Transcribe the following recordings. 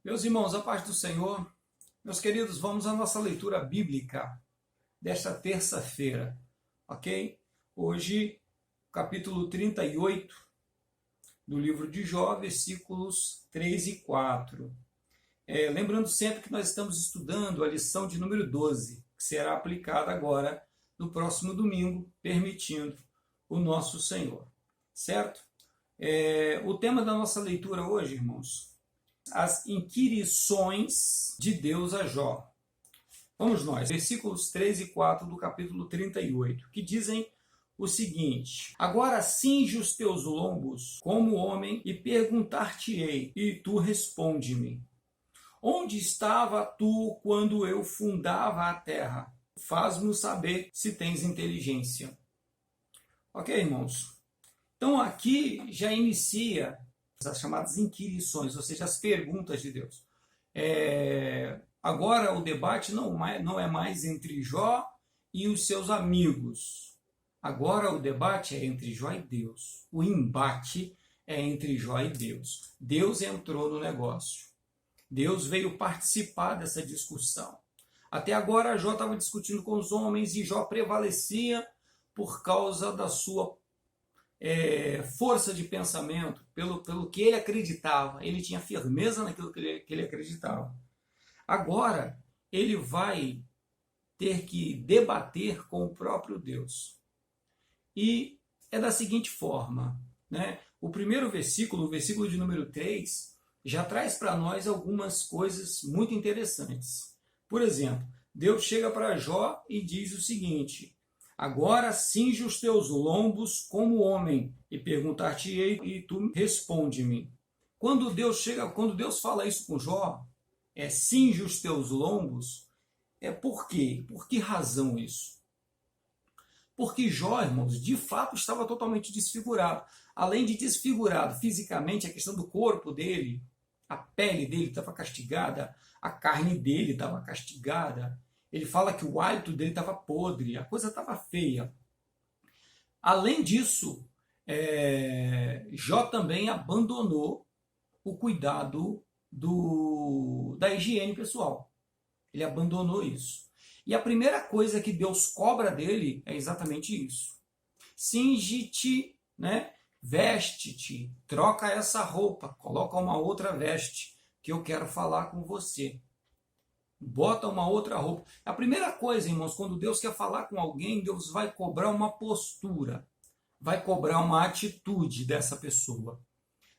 Meus irmãos, a paz do Senhor. Meus queridos, vamos à nossa leitura bíblica desta terça-feira, ok? Hoje, capítulo 38 do livro de Jó, versículos 3 e 4. Lembrando sempre que nós estamos estudando a lição de número 12, que será aplicada agora no próximo domingo, permitindo o nosso Senhor, certo? O tema da nossa leitura hoje, irmãos, as inquirições de Deus a Jó. Vamos nós, versículos 3 e 4 do capítulo 38, que dizem o seguinte: Agora cinge os teus lombos como homem e perguntar-te-ei, e tu responde-me. Onde estava tu quando eu fundava a terra? Faz-me saber se tens inteligência. Ok, irmãos? Então aqui já inicia as chamadas inquirições, ou seja, as perguntas de Deus. Agora o debate não é mais entre Jó e os seus amigos. Agora o debate é entre Jó e Deus. O embate é entre Jó e Deus. Deus entrou no negócio. Deus veio participar dessa discussão. Até agora Jó estava discutindo com os homens e Jó prevalecia por causa da sua força de pensamento, pelo que ele acreditava. Ele tinha firmeza naquilo que ele acreditava. Agora, ele vai ter que debater com o próprio Deus. E é da seguinte forma, né? O primeiro versículo, o versículo de número 3, já traz para nós algumas coisas muito interessantes. Por exemplo, Deus chega para Jó e diz o seguinte: Agora cinge os teus lombos como homem, e perguntar-te-ei, e tu responde-me. Quando Deus fala isso com Jó, cinge os teus lombos, por quê? Por que razão isso? Porque Jó, irmãos, de fato estava totalmente desfigurado. Além de desfigurado fisicamente, a questão do corpo dele, a pele dele estava castigada, a carne dele estava castigada. Ele fala que o hálito dele estava podre, a coisa estava feia. Além disso, Jó também abandonou o cuidado da higiene pessoal. Ele abandonou isso. E a primeira coisa que Deus cobra dele é exatamente isso. Cinge-te, né? Veste-te, troca essa roupa, coloca uma outra veste, que eu quero falar com você. Bota uma outra roupa. A primeira coisa, irmãos, quando Deus quer falar com alguém, Deus vai cobrar uma postura, vai cobrar uma atitude dessa pessoa.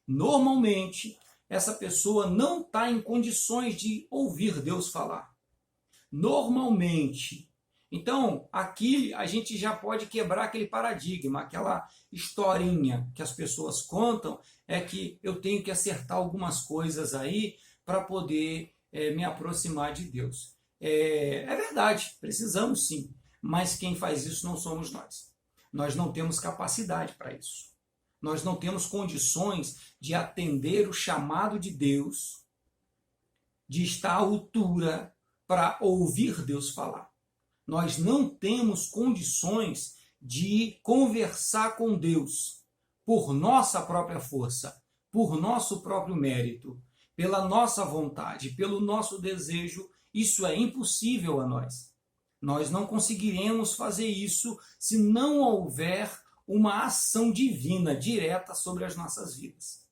Normalmente, essa pessoa não está em condições de ouvir Deus falar. Normalmente. Então, aqui a gente já pode quebrar aquele paradigma, aquela historinha que as pessoas contam, que eu tenho que acertar algumas coisas aí para poder me aproximar de Deus. É verdade, precisamos sim, mas quem faz isso não somos nós. Nós não temos capacidade para isso. Nós não temos condições de atender o chamado de Deus, de estar à altura para ouvir Deus falar. Nós não temos condições de conversar com Deus por nossa própria força, por nosso próprio mérito, pela nossa vontade, pelo nosso desejo. Isso é impossível a nós. Nós não conseguiremos fazer isso se não houver uma ação divina direta sobre as nossas vidas.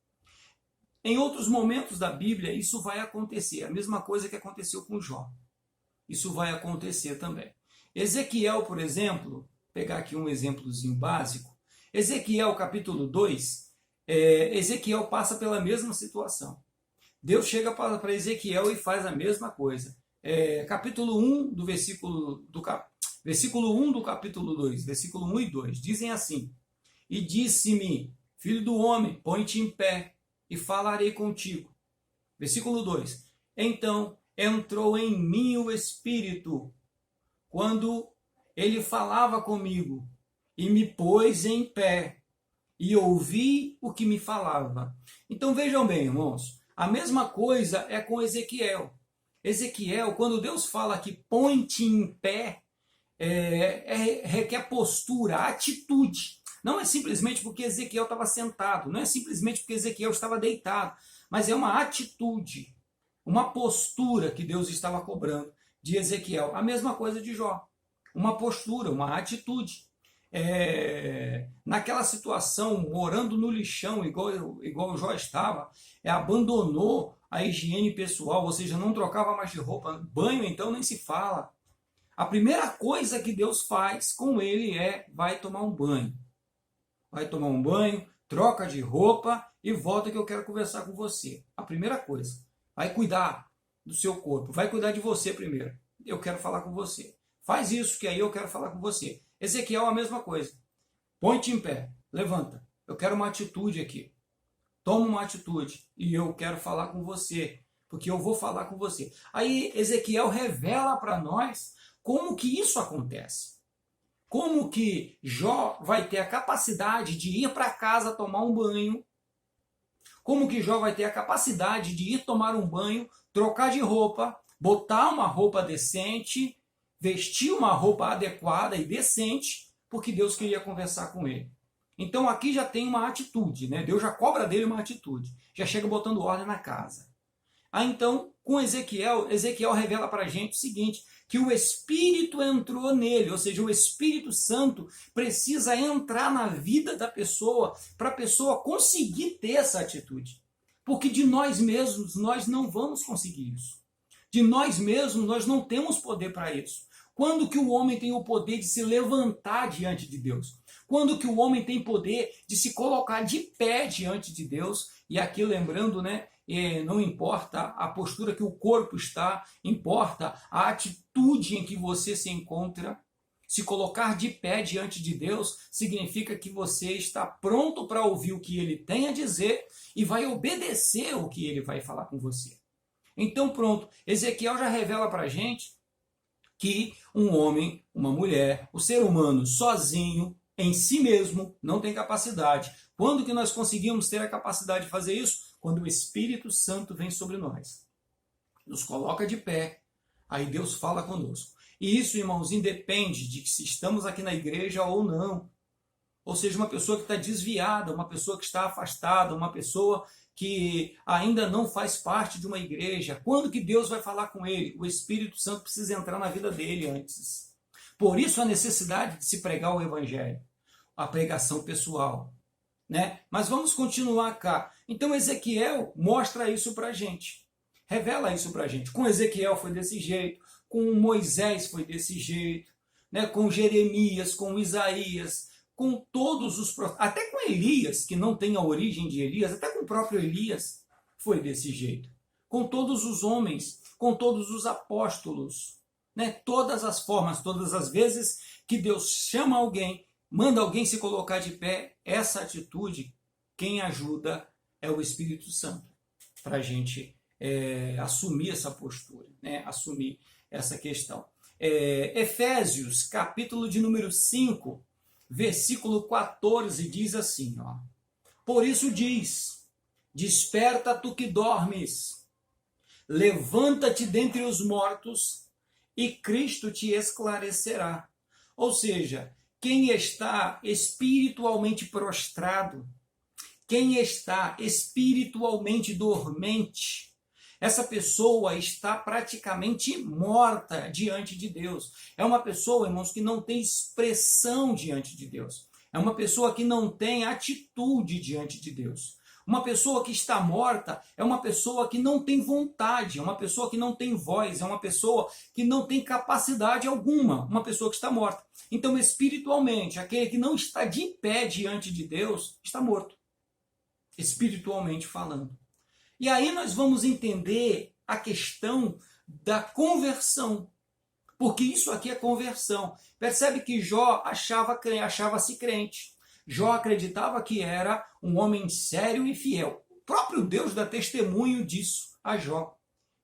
Em outros momentos da Bíblia, isso vai acontecer. A mesma coisa que aconteceu com Jó. Isso vai acontecer também. Ezequiel, por exemplo, pegar aqui um exemplozinho básico. Ezequiel, capítulo 2, Ezequiel passa pela mesma situação. Deus chega para Ezequiel e faz a mesma coisa. Capítulo 1 do versículo 1 do capítulo 2, versículo 1 e 2, dizem assim: E disse-me, filho do homem, põe-te em pé e falarei contigo. Versículo 2: Então entrou em mim o Espírito, quando ele falava comigo, e me pôs em pé, e ouvi o que me falava. Então vejam bem, irmãos, a mesma coisa é com Ezequiel. Ezequiel, quando Deus fala que põe-te em pé, requer postura, atitude. Não é simplesmente porque Ezequiel estava sentado, não é simplesmente porque Ezequiel estava deitado, mas é uma atitude. uma postura que Deus estava cobrando de Ezequiel. A mesma coisa de Jó. Uma postura, uma atitude. Naquela situação, morando no lixão, igual o Jó estava, abandonou a higiene pessoal, ou seja, não trocava mais de roupa. Banho, então, nem se fala. A primeira coisa que Deus faz com ele vai tomar um banho. Vai tomar um banho, troca de roupa e volta que eu quero conversar com você. A primeira coisa. Vai cuidar do seu corpo. Vai cuidar de você primeiro. Eu quero falar com você. Faz isso que aí eu quero falar com você. Ezequiel, a mesma coisa. Põe-te em pé. Levanta. Eu quero uma atitude aqui. Toma uma atitude. E eu quero falar com você. Porque eu vou falar com você. Aí Ezequiel revela para nós como que isso acontece. Como que Jó vai ter a capacidade de ir para casa tomar um banho. Como que Jó vai ter a capacidade de ir tomar um banho, trocar de roupa, botar uma roupa decente, vestir uma roupa adequada e decente, porque Deus queria conversar com ele. Então aqui já tem uma atitude, né? Deus já cobra dele uma atitude, já chega botando ordem na casa. Então, com Ezequiel revela para a gente o seguinte, que o Espírito entrou nele, ou seja, o Espírito Santo precisa entrar na vida da pessoa para a pessoa conseguir ter essa atitude. Porque de nós mesmos nós não vamos conseguir isso. De nós mesmos nós não temos poder para isso. Quando que o homem tem o poder de se levantar diante de Deus? Quando que o homem tem poder de se colocar de pé diante de Deus? E aqui lembrando, né? Não importa a postura que o corpo está, importa a atitude em que você se encontra. Se colocar de pé diante de Deus significa que você está pronto para ouvir o que ele tem a dizer e vai obedecer o que ele vai falar com você. Então pronto, Ezequiel já revela para a gente que um homem, uma mulher, o ser humano sozinho, em si mesmo, não tem capacidade. Quando que nós conseguimos ter a capacidade de fazer isso? Quando o Espírito Santo vem sobre nós. Nos coloca de pé, aí Deus fala conosco. E isso, irmãos, independe de se estamos aqui na igreja ou não. Ou seja, uma pessoa que está desviada, uma pessoa que está afastada, uma pessoa que ainda não faz parte de uma igreja. Quando que Deus vai falar com ele? O Espírito Santo precisa entrar na vida dele antes. Por isso a necessidade de se pregar o Evangelho, a pregação pessoal. Né? Mas vamos continuar cá. Então Ezequiel mostra isso para a gente. Revela isso para a gente. Com Ezequiel foi desse jeito, com Moisés foi desse jeito, né? Com Jeremias, com Isaías, com todos os profetas, até com Elias, que não tem a origem de Elias, até com o próprio Elias foi desse jeito. Com todos os homens, com todos os apóstolos, né? Todas as formas, todas as vezes que Deus chama alguém, manda alguém se colocar de pé, essa atitude, quem ajuda é o Espírito Santo, para a gente assumir essa postura, né? Assumir essa questão. Efésios, capítulo de número 5, versículo 14, diz assim, ó, por isso diz, desperta tu que dormes, levanta-te dentre os mortos e Cristo te esclarecerá. Ou seja, quem está espiritualmente prostrado, quem está espiritualmente dormente, essa pessoa está praticamente morta diante de Deus. É uma pessoa, irmãos, que não tem expressão diante de Deus. É uma pessoa que não tem atitude diante de Deus. Uma pessoa que está morta é uma pessoa que não tem vontade, é uma pessoa que não tem voz, é uma pessoa que não tem capacidade alguma, uma pessoa que está morta. Então, espiritualmente, aquele que não está de pé diante de Deus está morto, espiritualmente falando. E aí nós vamos entender a questão da conversão, porque isso aqui é conversão. Percebe que Jó achava-se crente. Jó acreditava que era um homem sério e fiel. O próprio Deus dá testemunho disso a Jó.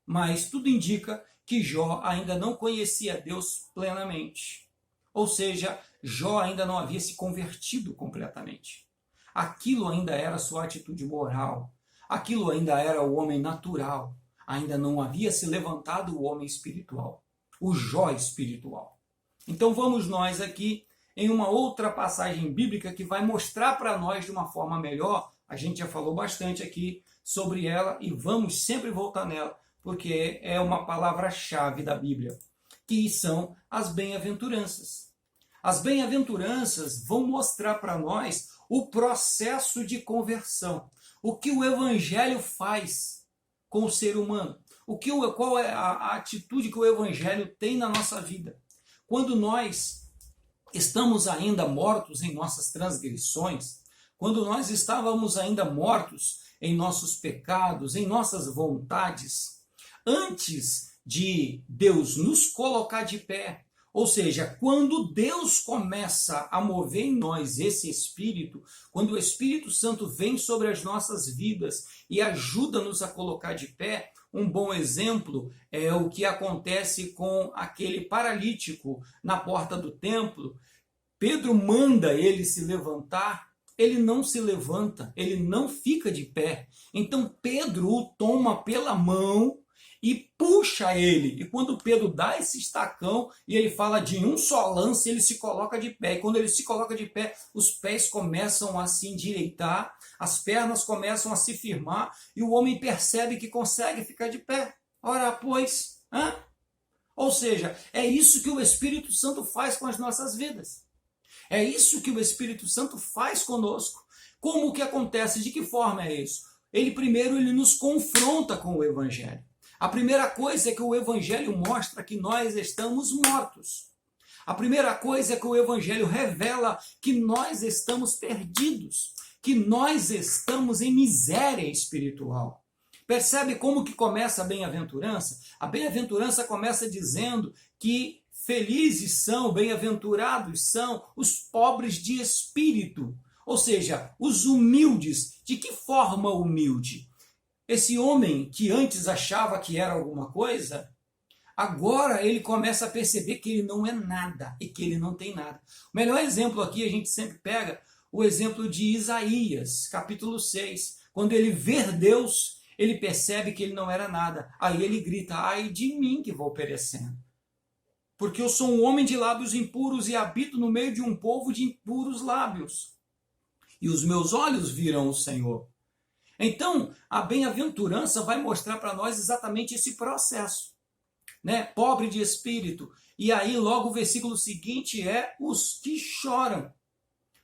Mas tudo indica que Jó ainda não conhecia Deus plenamente. Ou seja, Jó ainda não havia se convertido completamente. Aquilo ainda era sua atitude moral. Aquilo ainda era o homem natural. Ainda não havia se levantado o homem espiritual. O Jó espiritual. Então vamos nós aqui em uma outra passagem bíblica que vai mostrar para nós de uma forma melhor. A gente já falou bastante aqui sobre ela e vamos sempre voltar nela porque é uma palavra-chave da Bíblia, que são as bem-aventuranças. As bem-aventuranças vão mostrar para nós o processo de conversão, o que o Evangelho faz com o ser humano, qual é a atitude que o Evangelho tem na nossa vida. Quando nós estamos ainda mortos em nossas transgressões, quando nós estávamos ainda mortos em nossos pecados, em nossas vontades, antes de Deus nos colocar de pé, ou seja, quando Deus começa a mover em nós esse Espírito, quando o Espírito Santo vem sobre as nossas vidas e ajuda-nos a colocar de pé, um bom exemplo é o que acontece com aquele paralítico na porta do templo. Pedro manda ele se levantar, ele não se levanta, ele não fica de pé. Então Pedro o toma pela mão e puxa ele. E quando Pedro dá esse estacão e ele fala de um só lance, ele se coloca de pé. E quando ele se coloca de pé, os pés começam a se endireitar, as pernas começam a se firmar e o homem percebe que consegue ficar de pé. Ora, pois, ou seja, é isso que o Espírito Santo faz com as nossas vidas. É isso que o Espírito Santo faz conosco. Como que acontece? De que forma é isso? Primeiro ele nos confronta com o Evangelho. A primeira coisa é que o Evangelho mostra que nós estamos mortos. A primeira coisa é que o Evangelho revela que nós estamos perdidos, que nós estamos em miséria espiritual. Percebe como que começa a bem-aventurança? A bem-aventurança começa dizendo que felizes são, bem-aventurados são os pobres de espírito, ou seja, os humildes. De que forma humilde? Esse homem que antes achava que era alguma coisa, agora ele começa a perceber que ele não é nada e que ele não tem nada. O melhor exemplo aqui, a gente sempre pega o exemplo de Isaías, capítulo 6. Quando ele vê Deus, ele percebe que ele não era nada. Aí ele grita, ai de mim que vou perecendo. Porque eu sou um homem de lábios impuros e habito no meio de um povo de impuros lábios. E os meus olhos viram o Senhor. Então, a bem-aventurança vai mostrar para nós exatamente esse processo, né? Pobre de espírito. E aí, logo o versículo seguinte é os que choram.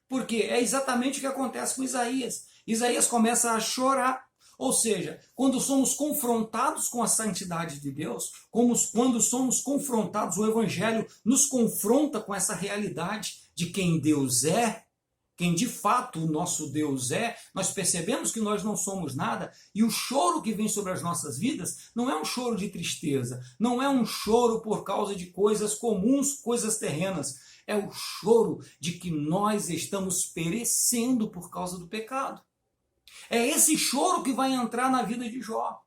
Porque é exatamente o que acontece com Isaías. Isaías começa a chorar. Ou seja, quando somos confrontados com a santidade de Deus, quando somos confrontados, o Evangelho nos confronta com essa realidade de quem Deus é, quem de fato o nosso Deus é, nós percebemos que nós não somos nada, e o choro que vem sobre as nossas vidas não é um choro de tristeza, não é um choro por causa de coisas comuns, coisas terrenas, é o choro de que nós estamos perecendo por causa do pecado. É esse choro que vai entrar na vida de Jó.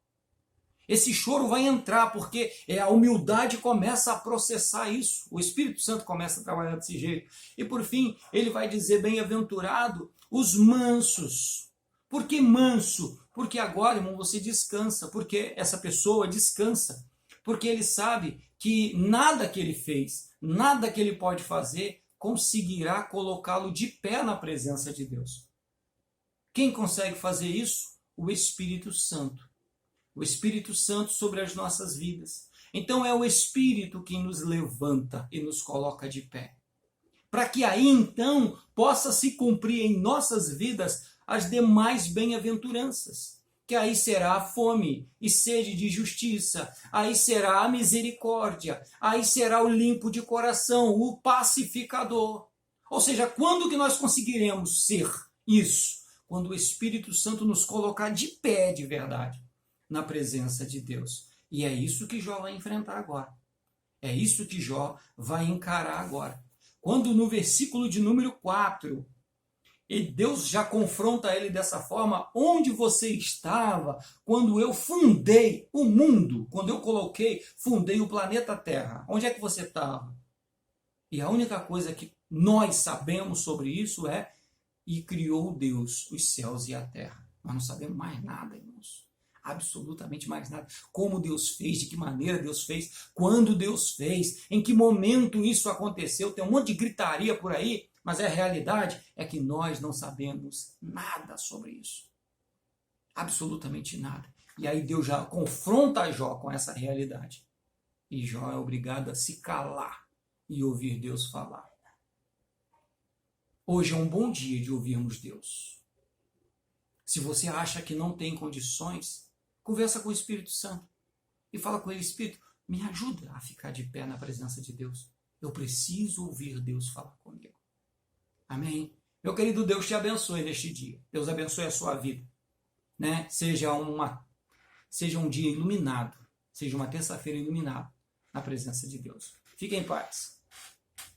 Esse choro vai entrar porque a humildade começa a processar isso. O Espírito Santo começa a trabalhar desse jeito. E por fim, ele vai dizer, bem-aventurado os mansos. Por que manso? Porque agora, irmão, você descansa. Porque essa pessoa descansa. Porque ele sabe que nada que ele fez, nada que ele pode fazer, conseguirá colocá-lo de pé na presença de Deus. Quem consegue fazer isso? O Espírito Santo. O Espírito Santo sobre as nossas vidas. Então é o Espírito que nos levanta e nos coloca de pé. Para que aí então possa se cumprir em nossas vidas as demais bem-aventuranças. Que aí será a fome e sede de justiça, aí será a misericórdia, aí será o limpo de coração, o pacificador. Ou seja, quando que nós conseguiremos ser isso? Quando o Espírito Santo nos colocar de pé de verdade na presença de Deus. E é isso que Jó vai enfrentar agora. É isso que Jó vai encarar agora. Quando no versículo de número 4, e Deus já confronta ele dessa forma, onde você estava quando eu fundei o mundo, quando eu fundei o planeta Terra? Onde é que você estava? E a única coisa que nós sabemos sobre isso é, e criou Deus os céus e a terra. Nós não sabemos mais nada, irmãos. Absolutamente mais nada. Como Deus fez, de que maneira Deus fez, quando Deus fez, em que momento isso aconteceu. Tem um monte de gritaria por aí, mas a realidade é que nós não sabemos nada sobre isso. Absolutamente nada. E aí Deus já confronta Jó com essa realidade. E Jó é obrigado a se calar e ouvir Deus falar. Hoje é um bom dia de ouvirmos Deus. Se você acha que não tem condições, conversa com o Espírito Santo e fala com ele: Espírito, me ajuda a ficar de pé na presença de Deus. Eu preciso ouvir Deus falar comigo. Amém? Meu querido, Deus te abençoe neste dia. Deus abençoe a sua vida. Né? Seja um dia iluminado. Seja uma terça-feira iluminada na presença de Deus. Fique em paz.